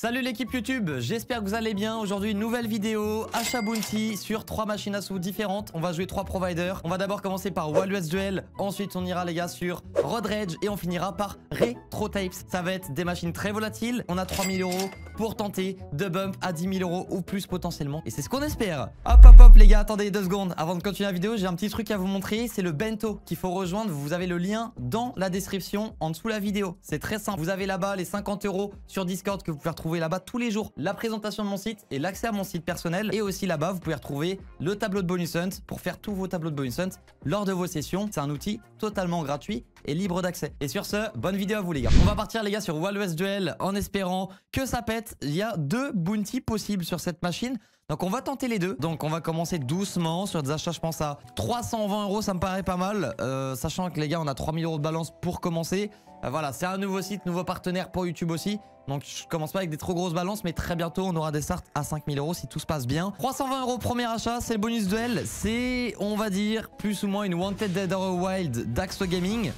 Salut l'équipe YouTube, j'espère que vous allez bien. Aujourd'hui une nouvelle vidéo, achat bounty sur 3 machines à sous différentes. On va jouer 3 providers. On va d'abord commencer par Wild West Duel. Ensuite on ira les gars sur Road Rage. Et on finira par Retro Tapes. Ça va être des machines très volatiles. On a 3000 € pour tenter de bump à 10 000 € ou plus potentiellement. Et c'est ce qu'on espère. Hop hop hop les gars, attendez 2 secondes. Avant de continuer la vidéo, j'ai un petit truc à vous montrer. C'est le bento qu'il faut rejoindre. Vous avez le lien dans la description en dessous de la vidéo. C'est très simple. Vous avez là-bas les 50 € sur Discord que vous pouvez retrouver là-bas tous les jours, la présentation de mon site et l'accès à mon site personnel. Et aussi là-bas, vous pouvez retrouver le tableau de bonus hunt pour faire tous vos tableaux de bonus hunt lors de vos sessions. C'est un outil totalement gratuit et libre d'accès. Et sur ce, bonne vidéo à vous les gars. On va partir les gars sur Wild West Duel en espérant que ça pète. Il y a 2 bounties possibles sur cette machine. Donc on va tenter les deux. Donc on va commencer doucement sur des achats, je pense à 320 €, ça me paraît pas mal. Sachant que les gars, on a 3000 € de balance pour commencer. Voilà, c'est un nouveau site, nouveau partenaire pour YouTube aussi. Donc je commence pas avec des trop grosses balances, mais très bientôt on aura des starts à 5000 € si tout se passe bien. 320 € premier achat, c'est le bonus duel. C'est, on va dire, plus ou moins une Wanted Dead or Wild d'Axo Gaming,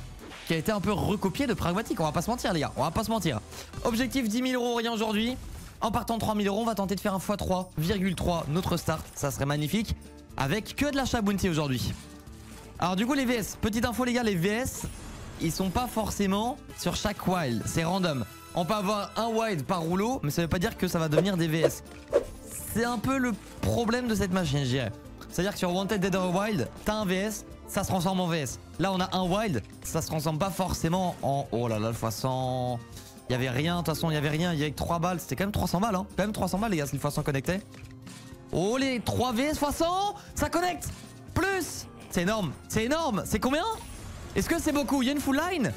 qui a été un peu recopié de Pragmatic. On va pas se mentir les gars, on va pas se mentir. Objectif 10 000 € rien aujourd'hui. En partant de 3000 €, on va tenter de faire un x3,3 notre start. Ça serait magnifique. Avec que de l'achat bounty aujourd'hui. Alors du coup les VS, petite info les gars, les VS, ils sont pas forcément sur chaque wild. C'est random. On peut avoir un wild par rouleau, mais ça veut pas dire que ça va devenir des VS. C'est un peu le problème de cette machine, je dirais. C'est-à-dire que sur Wanted Dead or Wild, t'as un VS, ça se transforme en VS. Là on a un wild, ça se transforme pas forcément en... Oh là là, le x100... Il y avait rien, de toute façon il y avait rien, il y avait que 3 balles, c'était quand même 300 balles hein. Quand même 300 balles les gars si le x100 connectait. Oh les 3 VS x100, ça connecte. Plus. C'est énorme, c'est énorme. C'est combien? Est-ce que c'est beaucoup? Il y a une full line?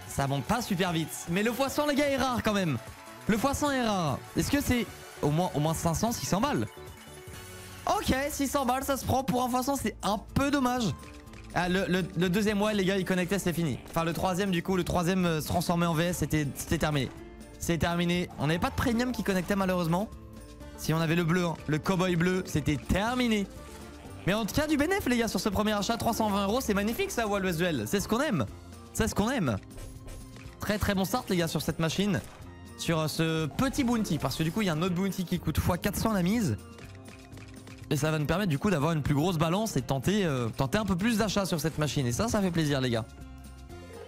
Ça monte pas super vite. Mais le x100 les gars est rare quand même. Le x100 est rare. Est-ce que c'est au moins 500, 600 balles? Ok, 600 balles ça se prend pour un x100, c'est un peu dommage. Ah, le deuxième wild les gars il connectait, c'est fini. Enfin le troisième du coup, le troisième se transformait en VS, c'était terminé. C'est terminé. On n'avait pas de premium qui connectait malheureusement. Si on avait le bleu, hein, le cowboy bleu, c'était terminé. Mais en tout cas du bénéf les gars sur ce premier achat, 320 €, c'est magnifique ça Wild West Duel. C'est ce qu'on aime. C'est ce qu'on aime. Très très bon start les gars sur cette machine. Sur ce petit bounty. Parce que du coup il y a un autre bounty qui coûte x400 la mise. Et ça va nous permettre du coup d'avoir une plus grosse balance et tenter un peu plus d'achats sur cette machine. Et ça fait plaisir les gars.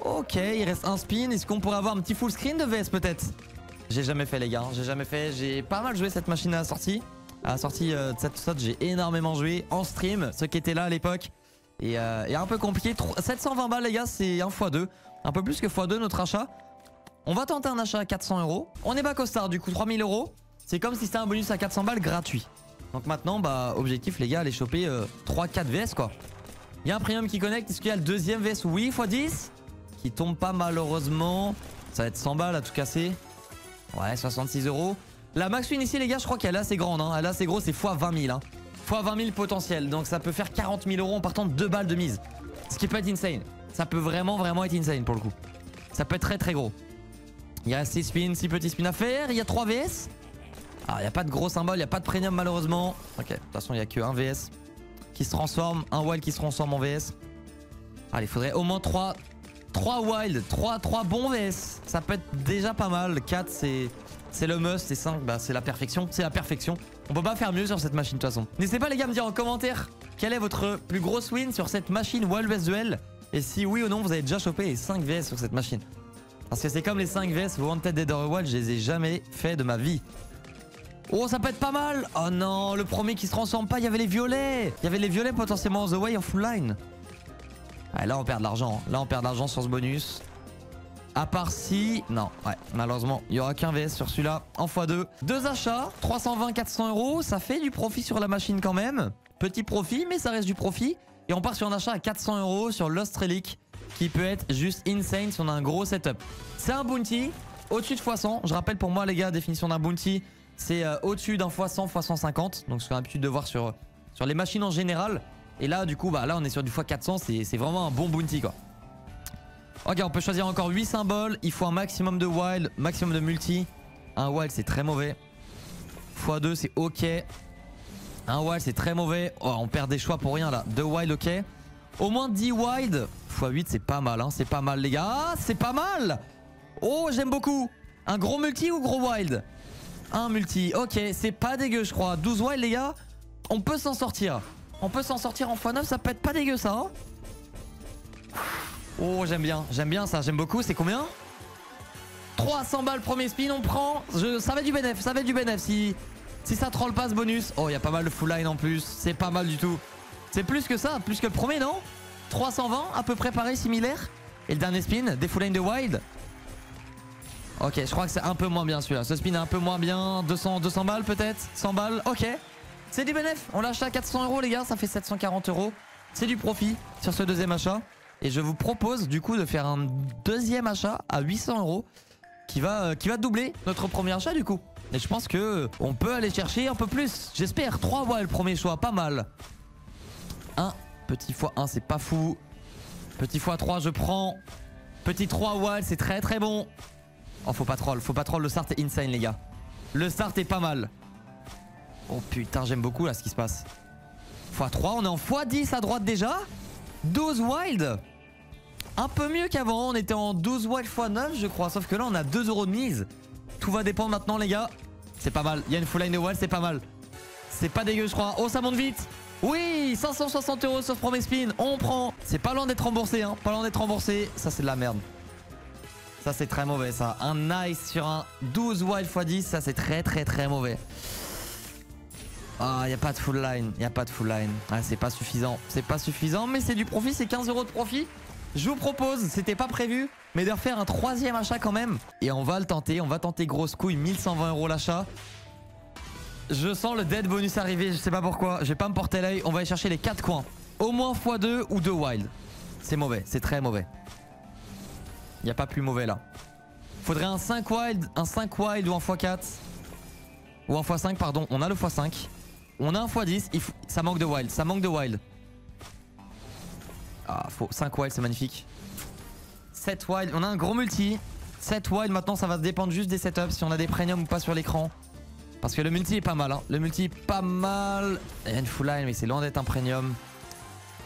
Ok, il reste un spin. Est-ce qu'on pourrait avoir un petit full screen de VS peut-être? J'ai jamais fait les gars, j'ai jamais fait. J'ai pas mal joué cette machine à la sortie. À la sortie de cette slot, j'ai énormément joué en stream. Ceux qui étaient là à l'époque. Et un peu compliqué. 720 balles les gars, c'est un x2. Un peu plus que x2 notre achat. On va tenter un achat à 400 €. On est back au start du coup, 3000 €. C'est comme si c'était un bonus à 400 balles gratuit. Donc maintenant, bah, objectif les gars, aller choper 3-4 VS quoi. Il y a un premium qui connecte. Est-ce qu'il y a le deuxième VS? Oui, x10. Qui tombe pas malheureusement. Ça va être 100 balles à tout casser. Ouais, 66 €. La max win ici les gars, je crois qu'elle est assez grande. Hein. Elle est assez grosse, c'est x20 000. Hein. x20 000 potentiel. Donc ça peut faire 40 000 € en partant de 2 balles de mise. Ce qui peut être insane. Ça peut vraiment être insane pour le coup. Ça peut être très très gros. Il y a 6 spins, 6 petits spins à faire. Il y a 3 VS. Ah, il n'y a pas de gros symbole, il n'y a pas de premium malheureusement. Ok, de toute façon, il n'y a que un VS qui se transforme, un wild qui se transforme en VS. Allez, il faudrait au moins 3 wild, 3 bons VS. Ça peut être déjà pas mal. 4, c'est le must. Et 5, bah, c'est la perfection. C'est la perfection. On peut pas faire mieux sur cette machine de toute façon. N'hésitez pas les gars à me dire en commentaire quelle est votre plus grosse win sur cette machine Wild West Duel. Et si oui ou non, vous avez déjà chopé les 5 VS sur cette machine. Parce que c'est comme les 5 VS Wanted Dead or Wild, je les ai jamais fait de ma vie. Oh, ça peut être pas mal. Oh non, le premier qui se transforme pas, il y avait les violets. Il y avait les violets potentiellement The Way en full line. Ah, là, on perd de l'argent. Là, on perd de l'argent sur ce bonus. À part si... Non, ouais, malheureusement, il n'y aura qu'un VS sur celui-là en x2. 2 achats, 320-400 €. Ça fait du profit sur la machine quand même. Petit profit, mais ça reste du profit. Et on part sur un achat à 400 € sur Lost Relic, qui peut être juste insane si on a un gros setup. C'est un bounty au-dessus de x100. Je rappelle pour moi, les gars, définition d'un bounty... C'est au-dessus d'un x100, x150. Donc ce qu'on a l'habitude de voir sur les machines en général. Et là du coup bah là on est sur du x400. C'est vraiment un bon bounty quoi. Ok, on peut choisir encore 8 symboles. Il faut un maximum de wild, maximum de multi. Un wild c'est très mauvais. x2 c'est ok. Un wild c'est très mauvais. Oh, on perd des choix pour rien là. 2 wild ok. Au moins 10 wild. x8 c'est pas mal hein. C'est pas mal les gars. Ah, c'est pas mal. Oh j'aime beaucoup. Un gros multi ou gros wild? Un multi, ok, c'est pas dégueu je crois. 12 wild les gars, on peut s'en sortir. On peut s'en sortir en x9, ça peut être pas dégueu ça. Hein. Oh j'aime bien ça, j'aime beaucoup. C'est combien? 300 balles premier spin, on prend. Ça va être du bénéf, ça va être du bénéf si ça troll pas ce bonus. Oh il y a pas mal de full line en plus, c'est pas mal du tout. C'est plus que ça, plus que le premier non? 320 à peu près pareil, similaire. Et le dernier spin, des full line de wild. Ok, je crois que c'est un peu moins bien celui-là. Ce spin est un peu moins bien. 200 balles peut-être, 100 balles, ok. C'est du bénéf, on l'a acheté à 400 € les gars, ça fait 740 €. C'est du profit sur ce deuxième achat. Et je vous propose du coup de faire un deuxième achat à 800 € qui va doubler notre premier achat du coup. Et je pense que on peut aller chercher un peu plus. J'espère. 3 wild, premier choix, pas mal. 1 petit x1, c'est pas fou. Petit x3, je prends. Petit 3 wild, c'est très très bon. Oh, faut pas troll. Le start est insane, les gars. Le start est pas mal. Oh putain, j'aime beaucoup là ce qui se passe. x3, on est en x10 à droite déjà. 12 wild. Un peu mieux qu'avant. On était en 12 wild x9, je crois. Sauf que là, on a 2 € de mise. Tout va dépendre maintenant, les gars. C'est pas mal. Il y a une full line de wild, c'est pas mal. C'est pas dégueu, je crois. Oh, ça monte vite. Oui, 560 € sur ce premier spin. On prend. C'est pas loin d'être remboursé, hein. Pas loin d'être remboursé. Ça, c'est de la merde. Ça, c'est très mauvais, ça. Un nice sur un 12 wild x10. Ça, c'est très, très, très mauvais. Ah, il n'y a pas de full line. Il n'y a pas de full line. Ah, c'est pas suffisant. C'est pas suffisant, mais c'est du profit. C'est 15 € de profit. Je vous propose, c'était pas prévu, mais de refaire un troisième achat quand même. Et on va le tenter. On va tenter grosse couille. 1120 € l'achat. Je sens le dead bonus arriver. Je sais pas pourquoi. Je vais pas me porter l'œil. On va aller chercher les 4 coins. Au moins x2 ou 2 wild. C'est mauvais. C'est très mauvais. Il n'y a pas plus mauvais là. Faudrait un 5 wild ou un x4. Ou un x5, pardon. On a le x5. On a un x10. Ça manque de wild. Ça manque de wild. Ah, faut 5 wild, c'est magnifique. 7 wild. On a un gros multi. 7 wild, maintenant, ça va dépendre juste des setups. Si on a des premiums ou pas sur l'écran. Parce que le multi est pas mal. Hein. Le multi est pas mal. Il y a une full line, mais c'est loin d'être un premium.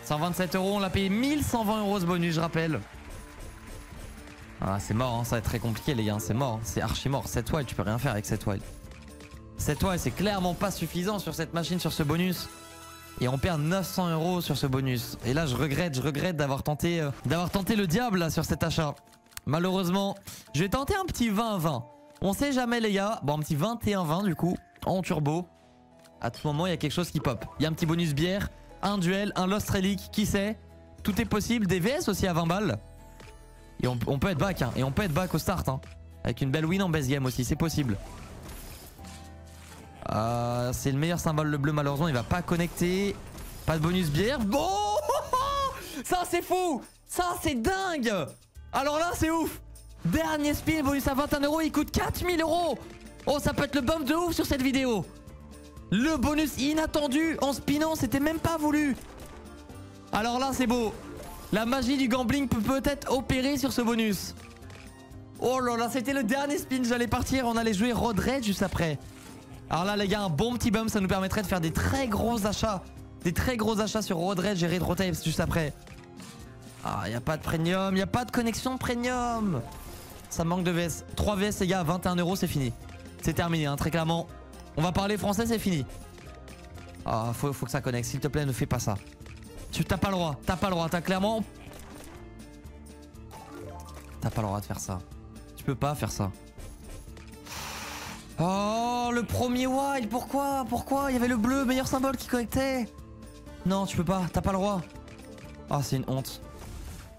127 €. On l'a payé 1120 € ce bonus, je rappelle. Ah, c'est mort, hein. Ça va être très compliqué, les gars. C'est mort. C'est archi mort. 7 wild, tu peux rien faire avec 7 wild. 7 wild, c'est clairement pas suffisant sur cette machine, sur ce bonus. Et on perd 900 € sur ce bonus. Et là, je regrette d'avoir tenté le diable là, sur cet achat. Malheureusement, je vais tenter un petit 20-20. On sait jamais, les gars. Bon, un petit 21-20 du coup, en turbo. À tout moment, il y a quelque chose qui pop. Il y a un petit bonus bière, un duel, un Lost Relic, qui sait. Tout est possible. Des VS aussi à 20 balles. Et on peut être back, hein. Et on peut être back au start, hein. Avec une belle win en base game aussi, c'est possible. C'est le meilleur symbole, le bleu, malheureusement il va pas connecter. Pas de bonus bière. Bon. Ça c'est fou. Ça c'est dingue. Alors là c'est ouf. Dernier spin, bonus à 21 €. Il coûte 4000 €. Oh, ça peut être le bump de ouf sur cette vidéo. Le bonus inattendu en spinant, c'était même pas voulu. Alors là c'est beau. La magie du gambling peut peut-être opérer sur ce bonus. Oh là là, c'était le dernier spin. J'allais partir, on allait jouer Road Rage juste après. Alors là les gars, un bon petit bump, ça nous permettrait de faire des très gros achats. Des très gros achats sur Road Rage et Retro Tapes juste après. Ah, y a pas de premium, y a pas de connexion premium. Ça manque de VS. 3 VS les gars, 21 €, c'est fini. C'est terminé, hein, très clairement. On va parler français, c'est fini. Ah, faut que ça connecte, s'il te plaît, ne fais pas ça. T'as pas le droit, t'as clairement... T'as pas le droit de faire ça. Tu peux pas faire ça. Oh, le premier wild, pourquoi? Il y avait le bleu, meilleur symbole qui connectait. Non, tu peux pas, t'as pas le droit. Oh, c'est une honte.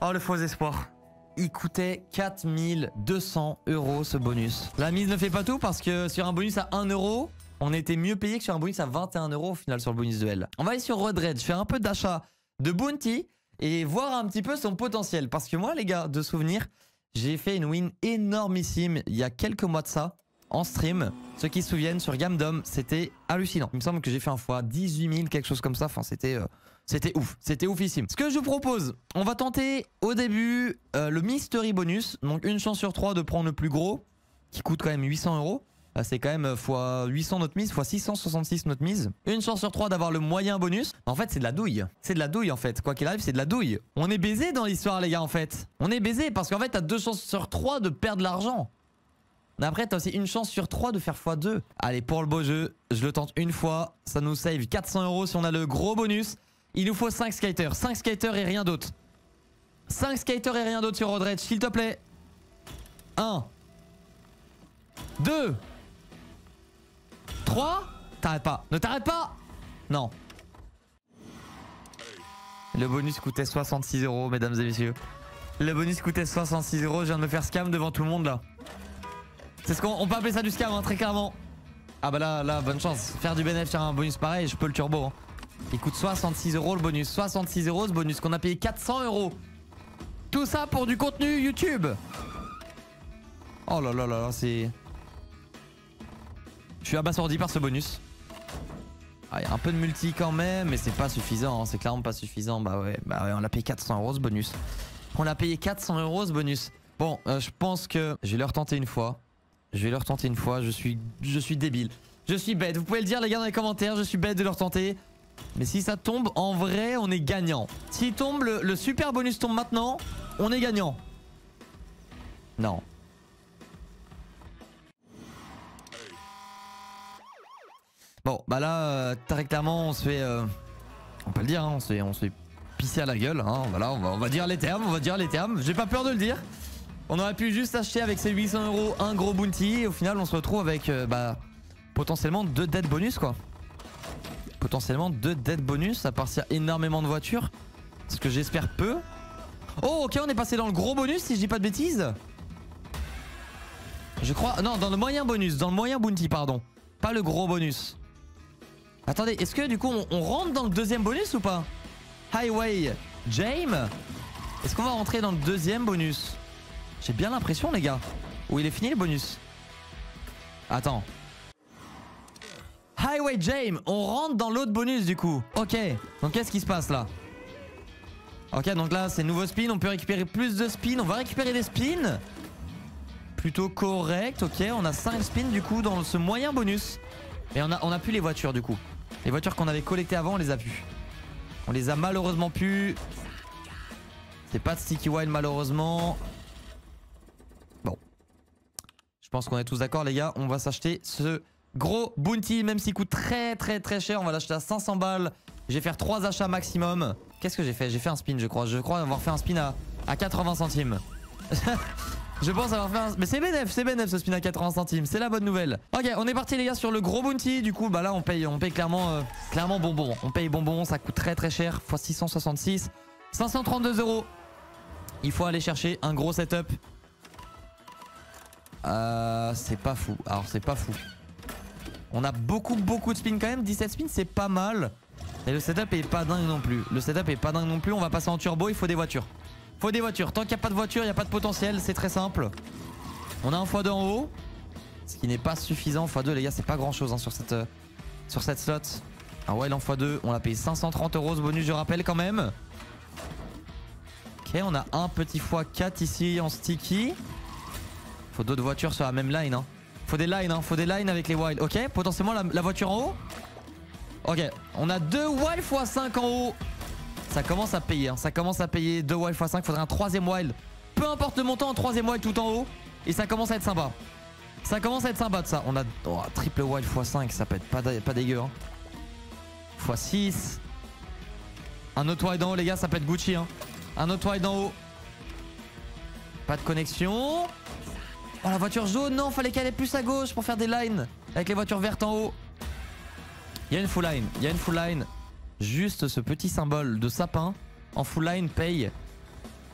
Oh, le faux espoir. Il coûtait 4200 € ce bonus. La mise ne fait pas tout parce que sur un bonus à 1 €, on était mieux payé que sur un bonus à 21 € au final sur le bonus de L. On va aller sur Road Rage, faire un peu d'achat de bounty et voir un petit peu son potentiel. Parce que moi, les gars, de souvenir, j'ai fait une win énormissime il y a quelques mois de ça. En stream, ceux qui se souviennent sur Gamdom, c'était hallucinant. Il me semble que j'ai fait un fois 18 000, quelque chose comme ça. Enfin, c'était ouf, c'était oufissime. Ce que je vous propose, on va tenter au début le mystery bonus. Donc une chance sur 3 de prendre le plus gros, qui coûte quand même 800 €. C'est quand même x 800 notre mise, x 666 notre mise. Une chance sur 3 d'avoir le moyen bonus. En fait, c'est de la douille. C'est de la douille en fait. Quoi qu'il arrive, c'est de la douille. On est baisé dans l'histoire, les gars, en fait. On est baisé parce qu'en fait, t'as 2 chances sur 3 de perdre l'argent. Mais après, t'as aussi une chance sur 3 de faire x2. Allez, pour le beau jeu, je le tente une fois. Ça nous save 400 € si on a le gros bonus. Il nous faut 5 skaters. 5 skaters et rien d'autre. 5 skaters et rien d'autre sur Road Rage, s'il te plaît. 1. 2. 3. T'arrêtes pas. Ne t'arrête pas. Non. Le bonus coûtait 66 €, mesdames et messieurs. Le bonus coûtait 66 €. Je viens de me faire scam devant tout le monde là. C'est ce qu'on peut appeler ça du scam, hein, très clairement. Ah bah là, bonne chance. Faire du bénéfice sur un bonus pareil, je peux le turbo. Hein. Il coûte 66 € le bonus. 66 € ce bonus qu'on a payé 400 €. Tout ça pour du contenu YouTube. Oh là là là, c'est... Je suis abasourdi par ce bonus. Ah, y a un peu de multi quand même, mais c'est pas suffisant. Hein. C'est clairement pas suffisant. Bah ouais, on l'a payé 400 € ce bonus. On l'a payé 400 € ce bonus. Bon, je pense que je vais le retenter une fois. Je vais le retenter une fois. Je suis débile. Je suis bête. Vous pouvez le dire les gars dans les commentaires. Je suis bête de le retenter. Mais si ça tombe, en vrai, on est gagnant. S'il tombe, le super bonus tombe maintenant, on est gagnant. Non. Bon, bah là, très clairement, on se fait... on peut le dire, hein, on se fait pisser à la gueule. Hein, voilà, on va dire les termes, J'ai pas peur de le dire. On aurait pu juste acheter avec ces 800 € un gros bounty. Et au final, on se retrouve avec potentiellement 2 dead bonus, quoi. Potentiellement 2 dead bonus, à part s'il y a énormément de voitures. Ce que j'espère peu. Oh, ok, on est passé dans le gros bonus, si je dis pas de bêtises. Je crois... Non, dans le moyen bonus, dans le moyen bounty, pardon. Pas le gros bonus. Attendez, est-ce que du coup on rentre dans le deuxième bonus ou pas? Highway James. Est-ce qu'on va rentrer dans le deuxième bonus? J'ai bien l'impression les gars. Ou il est fini le bonus? Attends. Highway James. On rentre dans l'autre bonus du coup. Ok. Donc qu'est-ce qui se passe là? Ok, donc là c'est nouveau spin. On peut récupérer plus de spins. On va récupérer des spins. Plutôt correct. Ok, on a 5 spins du coup dans ce moyen bonus. Et on a plus les voitures du coup. Les voitures qu'on avait collectées avant, on les a plus. On les a malheureusement plus. C'est pas de Sticky Wild malheureusement. Bon. Je pense qu'on est tous d'accord les gars. On va s'acheter ce gros bounty. Même s'il coûte très cher. On va l'acheter à 500 balles. Je vais faire 3 achats maximum. Qu'est-ce que j'ai fait? J'ai fait un spin je crois. Je crois avoir fait un spin à 80 centimes. Je pense avoir fait un... Mais c'est bénef ce spin à 80 centimes. C'est la bonne nouvelle. Ok, on est parti les gars sur le gros bounty. Du coup, bah là on paye clairement bonbon. On paye bonbon, ça coûte très cher. Fois 666. 532 €. Il faut aller chercher un gros setup. C'est pas fou. Alors c'est pas fou. On a beaucoup de spins quand même. 17 spins c'est pas mal. Et le setup est pas dingue non plus. On va passer en turbo, il faut des voitures. Tant qu'il n'y a pas de voiture, il n'y a pas de potentiel. C'est très simple. On a un x2 en haut. Ce qui n'est pas suffisant. x2 les gars c'est pas grand chose hein, sur cette slot. Un wild en x2. On l'a payé 530 € ce bonus je rappelle quand même. Ok on a un petit x4 ici en sticky. Faut d'autres voitures sur la même line hein. Faut des lines avec les wild. Ok potentiellement la voiture en haut. Ok on a 2 wild x5 en haut. Ça commence à payer, hein. Ça commence à payer 2 wild x5, faudrait un 3ème wild. Peu importe le montant, un 3ème wild tout en haut. Et ça commence à être sympa. Ça commence à être sympa de ça. On a triple wild x5, ça peut être pas dégueu. Hein. x6. Un autre wild en haut les gars, ça peut être Gucci. Hein. Un autre wild en haut. Pas de connexion. Oh la voiture jaune, non, fallait qu'elle aille plus à gauche pour faire des lines. Avec les voitures vertes en haut. Il y a une full line, Juste ce petit symbole de sapin en full line paye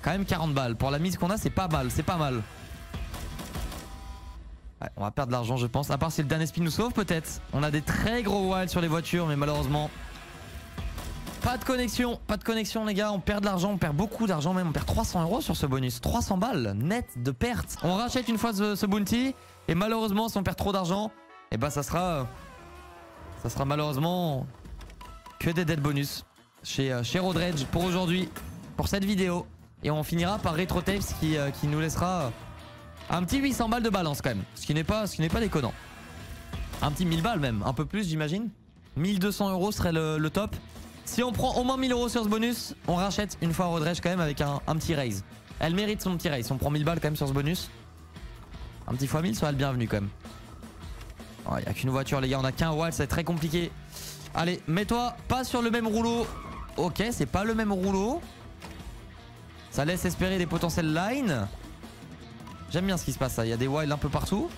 quand même 40 balles. Pour la mise qu'on a, c'est pas mal. Ouais, on va perdre de l'argent, je pense. À part si le dernier spin nous sauve, peut-être. On a des très gros wilds sur les voitures, mais malheureusement, pas de connexion, les gars. On perd de l'argent, on perd beaucoup d'argent même. On perd 300 € sur ce bonus. 300 balles net de perte. On rachète une fois ce bounty. Et malheureusement, si on perd trop d'argent, et bah ça sera malheureusement que des dead bonus chez Road Rage pour aujourd'hui, pour cette vidéo. Et on finira par Retro Tapes qui nous laissera un petit 800 balles de balance quand même. Ce qui n'est pas déconnant. Un petit 1000 balles même, un peu plus j'imagine. 1200 € serait le top. Si on prend au moins 1000 € sur ce bonus, on rachète une fois Road Rage quand même avec un petit raise. Elle mérite son petit raise. Si on prend 1000 balles quand même sur ce bonus, Un petit x1000 serait le bienvenu quand même. Il n'y a qu'une voiture les gars, on a qu'un wild, c'est très compliqué. Allez, mets-toi pas sur le même rouleau. Ok, c'est pas le même rouleau. Ça laisse espérer des potentiels lines. J'aime bien ce qui se passe ça, il y a des wilds un peu partout.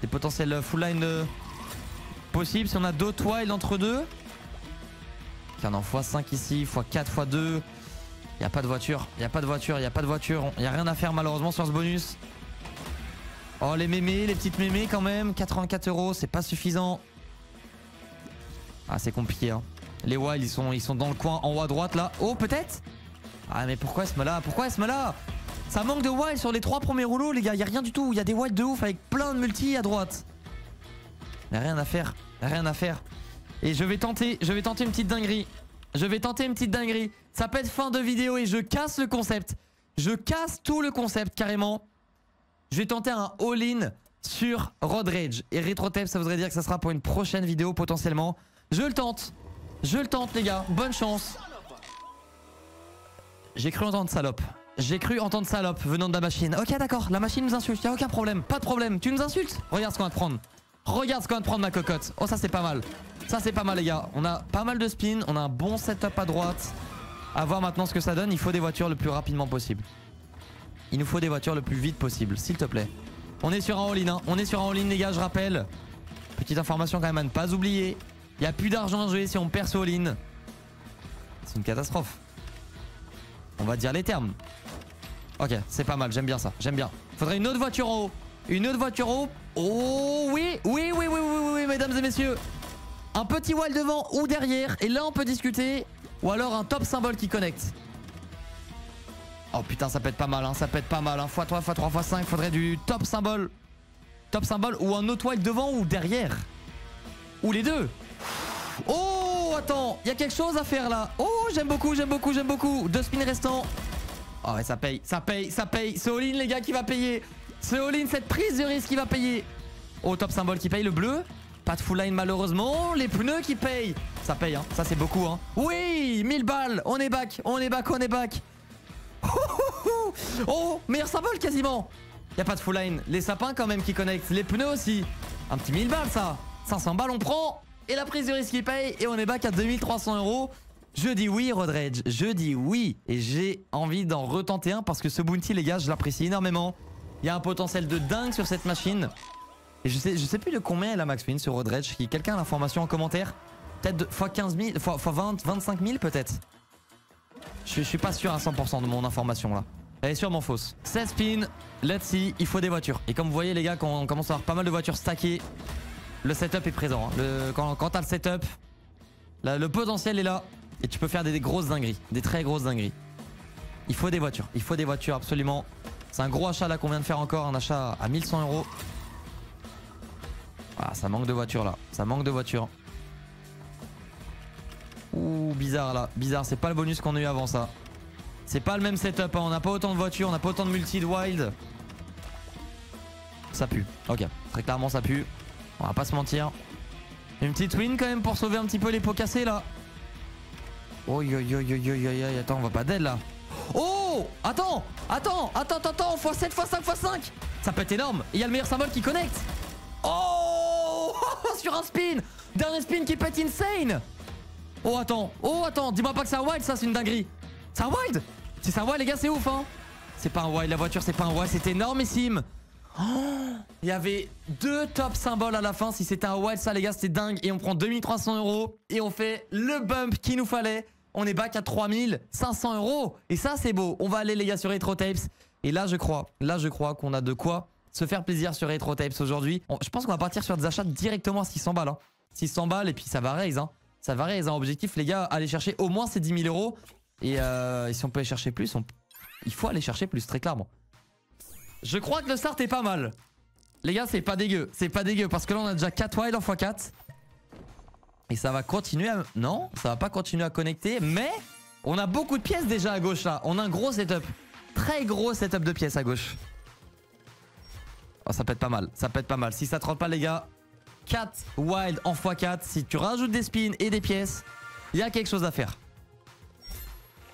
Des potentiels full line possibles si on a d'autres wilds entre deux. Il y en a x5 ici, x4, x2. Il n'y a pas de voiture, il n'y a pas de voiture, il n'y a pas de voiture. Il n'y a rien à faire malheureusement sur ce bonus. Oh les mémés, les petites mémés quand même. 84 €, c'est pas suffisant. Ah c'est compliqué hein. Les wilds ils sont dans le coin en haut à droite là. Oh peut-être. Ah mais pourquoi ce là? Pourquoi ce là? Ça manque de wilds sur les 3 premiers rouleaux les gars. Il n'y a rien du tout. Il y a des wilds de ouf avec plein de multi à droite. Il n'y a rien à faire. Il n'y a rien à faire. Et je vais tenter une petite dinguerie. Je vais tenter une petite dinguerie. Ça peut être fin de vidéo et je casse le concept. Je casse tout le concept carrément. Je vais tenter un all-in sur Road Rage. Et RetroTape, ça voudrait dire que ça sera pour une prochaine vidéo potentiellement. Je le tente. Je le tente les gars. Bonne chance. J'ai cru entendre salope. J'ai cru entendre salope venant de la machine. Ok d'accord, la machine nous insulte. Y'a aucun problème. Pas de problème. Tu nous insultes? Regarde ce qu'on va te prendre. Regarde ce qu'on va te prendre ma cocotte. Oh ça c'est pas mal. Ça c'est pas mal les gars. On a pas mal de spin. On a un bon setup à droite. À voir maintenant ce que ça donne. Il faut des voitures le plus rapidement possible. Il nous faut des voitures le plus vite possible, s'il te plaît. On est sur un all-in, hein. On est sur un all-in, les gars, je rappelle. Petite information quand même à ne pas oublier. Il n'y a plus d'argent à jouer si on perd ce all-in. C'est une catastrophe. On va dire les termes. Ok, c'est pas mal, j'aime bien ça, j'aime bien. Faudrait une autre voiture en haut. Une autre voiture en haut. Oh oui, oui, oui, oui, oui, oui, oui, mesdames et messieurs. Un petit wall devant ou derrière. Et là, on peut discuter. Ou alors un top symbole qui connecte. Oh putain ça peut être pas mal hein, ça peut être pas mal hein. x3, x3, x5, faudrait du top symbole. Top symbole ou un autre wild devant ou derrière. Ou les deux. Oh attends, il y a quelque chose à faire là. Oh j'aime beaucoup, j'aime beaucoup, j'aime beaucoup. 2 spins restants. Oh ouais ça paye, ça paye, ça paye. C'est all-in les gars qui va payer. C'est all-in, cette prise de risque qui va payer. Oh top symbole qui paye, le bleu. Pas de full line malheureusement. Les pneus qui payent. Ça paye hein, ça c'est beaucoup hein. Oui 1000 balles, on est back, on est back, on est back. Oh, meilleur symbole quasiment. Y a pas de full line. Les sapins quand même qui connectent. Les pneus aussi. Un petit 1000 balles ça. 500 balles on prend. Et la prise de risque qui paye. Et on est back à 2300 €. Je dis oui Road Rage. Je dis oui. Et j'ai envie d'en retenter un parce que ce bounty les gars je l'apprécie énormément. Il y a un potentiel de dingue sur cette machine. Et je sais plus de combien est la max win sur Road Rage. Quelqu'un a l'information en commentaire? Peut-être x 15 000, x 20, 25 000 peut-être. Je suis pas sûr à 100% de mon information là. Elle est sûrement fausse. 16 spins, let's see, il faut des voitures. Et comme vous voyez les gars, quand on commence à avoir pas mal de voitures stackées, le setup est présent. Hein. Quand t'as le setup, là, le potentiel est là. Et tu peux faire des grosses dingueries, des très grosses dingueries. Il faut des voitures, il faut des voitures absolument. C'est un gros achat là qu'on vient de faire encore, un achat à 1100 €. Ah, ça manque de voitures là, ça manque de voitures. Ouh, bizarre là, bizarre, c'est pas le bonus qu'on a eu avant ça. C'est pas le même setup, hein. On n'a pas autant de voitures, on n'a pas autant de multi de wild. Ça pue, ok, très clairement ça pue. On va pas se mentir. Une petite win quand même pour sauver un petit peu les pots cassés là. Oh yo yo yo yo yo yo, attends, on va pas dead là. Oh, attends, x7, x5, x5. Ça peut être énorme, et il y a le meilleur symbole qui connecte. Oh, sur un spin. Dernier spin qui peut être insane. Oh attends, dis-moi pas que c'est un wild ça, c'est une dinguerie. C'est un wild. Si c'est un wild les gars c'est ouf hein. C'est pas un wild, la voiture c'est pas un wild, c'est énormissime. Oh, il y avait 2 top symboles à la fin, si c'était un wild ça les gars c'est dingue. Et on prend 2300 € et on fait le bump qu'il nous fallait. On est back à 3500 € et ça c'est beau. On va aller les gars sur RetroTapes. Et là je crois qu'on a de quoi se faire plaisir sur RetroTapes aujourd'hui. Je pense qu'on va partir sur des achats directement à 600 balles hein. 600 balles et puis ça va raise hein. Ça va raise un objectif les gars, aller chercher au moins ces 10 000 €. Et si on peut aller chercher plus, il faut aller chercher plus très clairement. Je crois que le start est pas mal. Les gars c'est pas dégueu, parce que là on a déjà 4 wild en x4. Et ça va continuer à... Non, ça va pas continuer à connecter, mais on a beaucoup de pièces déjà à gauche là. On a un gros setup, très gros setup de pièces à gauche. Oh, ça peut être pas mal, ça peut être pas mal. Si ça trotte pas les gars, 4 wild en x4, si tu rajoutes des spins et des pièces, il y a quelque chose à faire.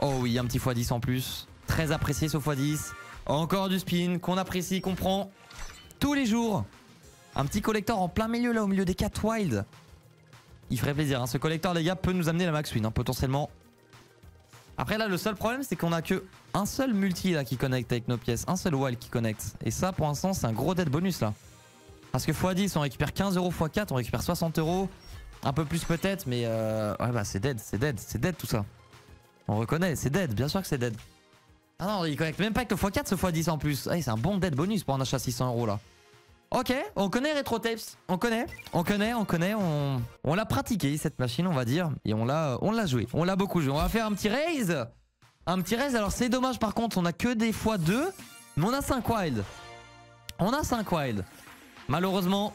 Oh oui, un petit x10 en plus. Très apprécié ce x10. Encore du spin qu'on apprécie, qu'on prend. tous les jours. Un petit collector en plein milieu là au milieu des 4 wild. Il ferait plaisir, hein. Ce collector les gars peut nous amener la max win hein, potentiellement. Après là le seul problème c'est qu'on a que un seul multi là qui connecte avec nos pièces. Un seul wild qui connecte. Et ça pour l'instant c'est un gros dead bonus là. Parce que x10 on récupère 15 € x4 on récupère 60 €. Un peu plus peut-être mais ouais bah c'est dead tout ça. On reconnaît c'est dead, bien sûr que c'est dead. Ah non il connecte même pas avec le x4 ce x10 en plus. Ah, c'est un bon dead bonus pour un achat 600 € là. Ok, on connaît Retrotapes, on l'a pratiqué cette machine on va dire. Et on l'a joué, on l'a beaucoup joué. On va faire un petit raise. Alors c'est dommage par contre on a que des x2. Mais on a 5 wild. Malheureusement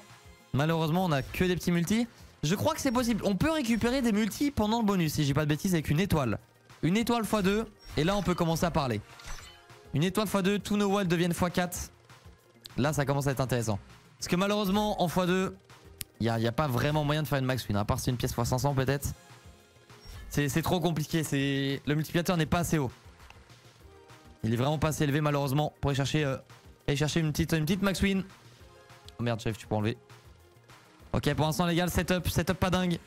on a que des petits multis. Je crois que c'est possible, on peut récupérer des multis pendant le bonus si j'ai pas de bêtises avec une étoile. Une étoile x2 et là on peut commencer à parler. Une étoile x2, tous nos wilds deviennent x4. Là ça commence à être intéressant. Parce que malheureusement en x2 il n'y a pas vraiment moyen de faire une max win. À part si une pièce x500 peut-être. C'est trop compliqué. Le multiplicateur n'est pas assez haut. Il est vraiment pas assez élevé malheureusement. Pour aller chercher une petite max win. Oh merde chef tu peux enlever. Ok pour l'instant les gars le setup pas dingue.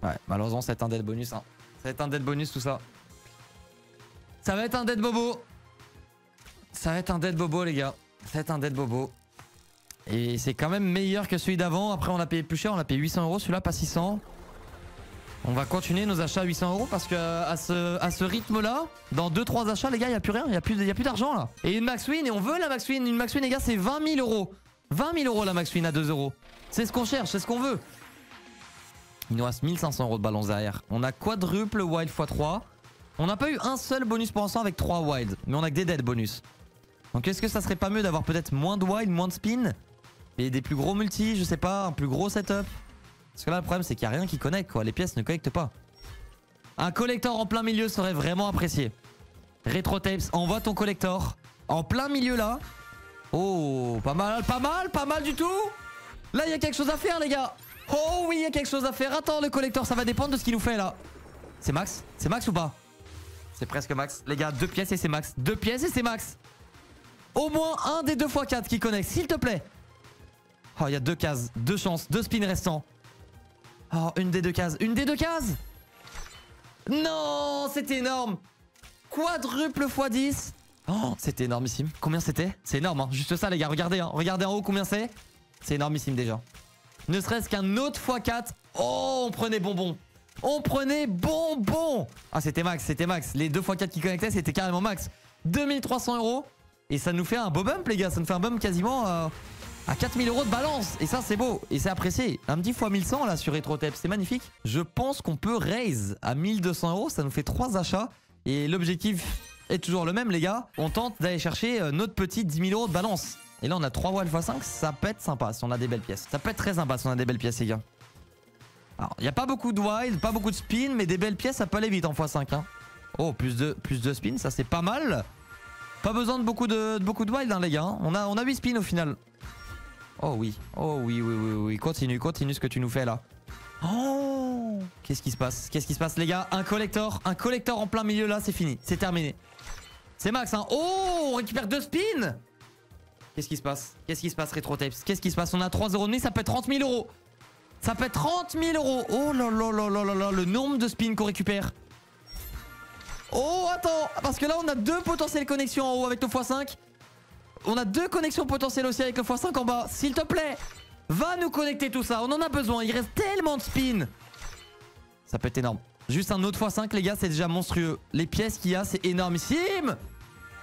Ouais malheureusement c'est un dead bonus hein. Ça va être un dead bonus tout ça. Ça va être un dead bobo. Ça va être un dead bobo les gars. Ça va être un dead bobo. Et c'est quand même meilleur que celui d'avant. Après on a payé plus cher, on a payé 800 €, celui-là pas 600. On va continuer nos achats à 800 € parce que à ce rythme là, dans 2-3 achats les gars, il n'y a plus rien, il n'y a plus d'argent là. Et une max win, et on veut la max win. Une max win les gars c'est 20 000 €. 20 000 € la max win à 2 €. C'est ce qu'on cherche, c'est ce qu'on veut. Il nous reste 1500 € de balance derrière. On a quadruple wild x3. On n'a pas eu un seul bonus pour l'instant avec 3 wild. Mais on a que des dead bonus. Donc est-ce que ça serait pas mieux d'avoir peut-être moins de wild, moins de spin et des plus gros multi, je sais pas, un plus gros setup. Parce que là le problème c'est qu'il n'y a rien qui connecte quoi. Les pièces ne connectent pas. Un collector en plein milieu serait vraiment apprécié. Retrotapes, envoie ton collector. En plein milieu là. Oh, pas mal du tout. Là il y a quelque chose à faire les gars. Oh oui il y a quelque chose à faire. Attends le collector ça va dépendre de ce qu'il nous fait là. C'est max? C'est max ou pas? C'est presque max. Les gars 2 pièces et c'est max. 2 pièces et c'est max. Au moins un des 2 x4 qui connecte s'il te plaît. Oh il y a 2 cases, 2 chances, 2 spins restants. Oh une des 2 cases. Une des 2 cases. Non c'était énorme. Quadruple x10. Oh c'était énormissime. Combien c'était? C'est énorme hein. Juste ça les gars. Regardez hein. Regardez en haut combien c'est. C'est énormissime déjà. Ne serait-ce qu'un autre x4. Oh on prenait bonbon. On prenait bonbon. Ah c'était max, c'était max. Les 2 x4 qui connectaient c'était carrément max. 2300 €. Et ça nous fait un beau bump les gars. Ça nous fait un bump quasiment à 4000 € de balance. Et ça c'est beau. Et c'est apprécié. Un petit x 1100 là sur Retrotapes. C'est magnifique. Je pense qu'on peut raise à 1200 €. Ça nous fait 3 achats. Et l'objectif est toujours le même les gars. On tente d'aller chercher notre petit 10 000 € de balance. Et là on a 3 wild x5. Ça peut être sympa si on a des belles pièces. Ça peut être très sympa si on a des belles pièces les gars. Alors, il n'y a pas beaucoup de wild, pas beaucoup de spin, mais des belles pièces, ça peut aller vite en x5. Hein. Oh, plus de spin, ça c'est pas mal. Pas besoin de beaucoup de wild, hein, les gars. Hein. On a 8 spins au final. Oh oui, oui. Continue ce que tu nous fais là. Oh, qu'est-ce qui se passe, les gars? Un collector en plein milieu là, c'est fini, c'est terminé. C'est max, hein. Oh, on récupère 2 spins. Qu'est-ce qui se passe? Retrotapes? Qu'est-ce qui se passe? On a 3 €, ça peut être 30 000 €. Ça peut être 30 000 €. Oh là là, le nombre de spins qu'on récupère. Oh, attends. Parce que là, on a 2 potentielles connexions en haut avec le x5. On a 2 connexions potentielles aussi avec le x5 en bas. S'il te plaît, va nous connecter tout ça. On en a besoin. Il reste tellement de spins. Ça peut être énorme. Juste un autre x5, les gars, c'est déjà monstrueux. Les pièces qu'il y a, c'est énormissime.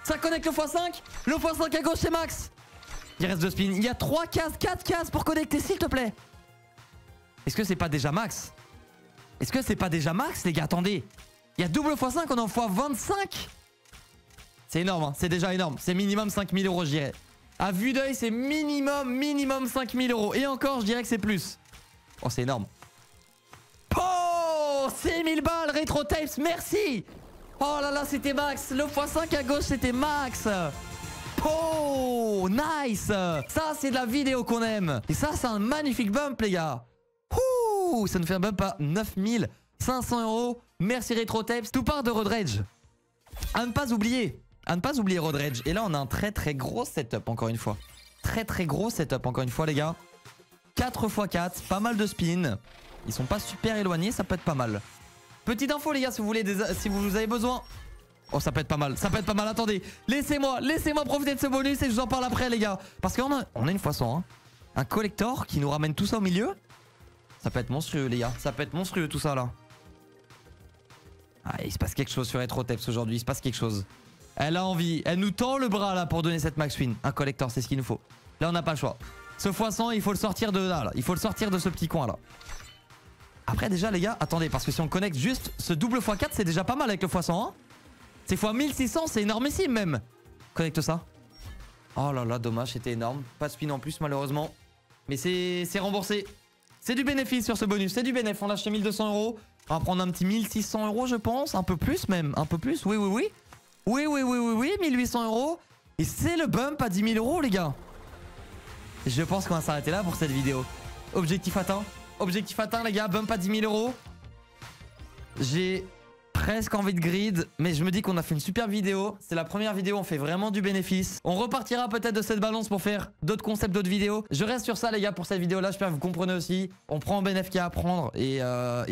Ça connecte le x5. Le x5 à gauche, c'est max. Il reste 2 spins. Il y a 3 cases, 4 cases pour connecter, s'il te plaît. Est-ce que c'est pas déjà max? Les gars? Attendez. Il y a double x5, on est en x25. C'est énorme, hein. C'est déjà énorme. C'est minimum 5000 €, je dirais. À vue d'œil, c'est minimum 5000 €. Et encore, je dirais que c'est plus. Oh, c'est énorme. Oh, 6000 balles, Retrotapes, merci. Oh là là, c'était max. Le x5 à gauche, c'était max. Oh, nice. Ça, c'est de la vidéo qu'on aime. Et ça, c'est un magnifique bump, les gars. Ouh, ça nous fait un bump à 9500 €. Merci Retrotapes. Tout part de Rodredge. À ne pas oublier, À ne pas oublier Road Rage. Et là, on a un très très gros setup encore une fois. Très très gros setup encore une fois, les gars. 4x4, pas mal de spin. Ils sont pas super éloignés, ça peut être pas mal. Petite info, les gars, si vous voulez si vous avez besoin. Oh, ça peut être pas mal, ça peut être pas mal. Attendez, laissez-moi profiter de ce bonus et je vous en parle après, les gars. Parce qu'on a une fois 100, hein. Un collector qui nous ramène tout ça au milieu. Ça peut être monstrueux, les gars. Ça peut être monstrueux tout ça là. Ah, il se passe quelque chose sur Retroteps aujourd'hui. Il se passe quelque chose. Elle a envie. Elle nous tend le bras là pour donner cette max win. Un collector, c'est ce qu'il nous faut. Là, on n'a pas le choix. Ce x100, il faut le sortir de là. Il faut le sortir de ce petit coin là. Après, déjà, les gars, attendez. Parce que si on connecte juste ce double x4, c'est déjà pas mal avec le x100. Hein. C'est x1600, c'est énormissime même. Connecte ça. Oh là là, dommage, c'était énorme. Pas de spin en plus, malheureusement. Mais c'est remboursé. C'est du bénéfice sur ce bonus. C'est du bénéfice. On l'a acheté 1200 €. On va prendre un petit 1600 €, je pense. Un peu plus même. Un peu plus. Oui, oui, oui. Oui, oui, oui, oui, oui. 1800 €. Et c'est le bump à 10 000 €, les gars. Je pense qu'on va s'arrêter là pour cette vidéo. Objectif atteint. Objectif atteint, les gars. Bump à 10 000 €. J'ai presque envie de grid, mais je me dis qu'on a fait une super vidéo. C'est la première vidéo, on fait vraiment du bénéfice. On repartira peut-être de cette balance pour faire d'autres concepts, d'autres vidéos. Je reste sur ça, les gars, pour cette vidéo là. J'espère que vous comprenez aussi. On prend en bénéf qu'il y a à prendre et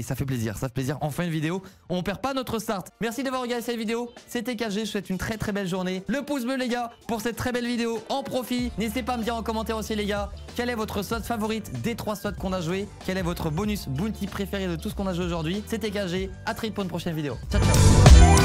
ça fait plaisir. Ça fait plaisir. Enfin une vidéo. On perd pas notre start. Merci d'avoir regardé cette vidéo. C'était KG. Je vous souhaite une très très belle journée. Le pouce bleu, les gars, pour cette très belle vidéo. En profit. N'hésitez pas à me dire en commentaire aussi, les gars, quelle est votre slot favorite des 3 slots qu'on a joué. Quel est votre bonus bounty préféré de tout ce qu'on a joué aujourd'hui. C'était KG. À très vite pour une prochaine vidéo. Ciao, ciao.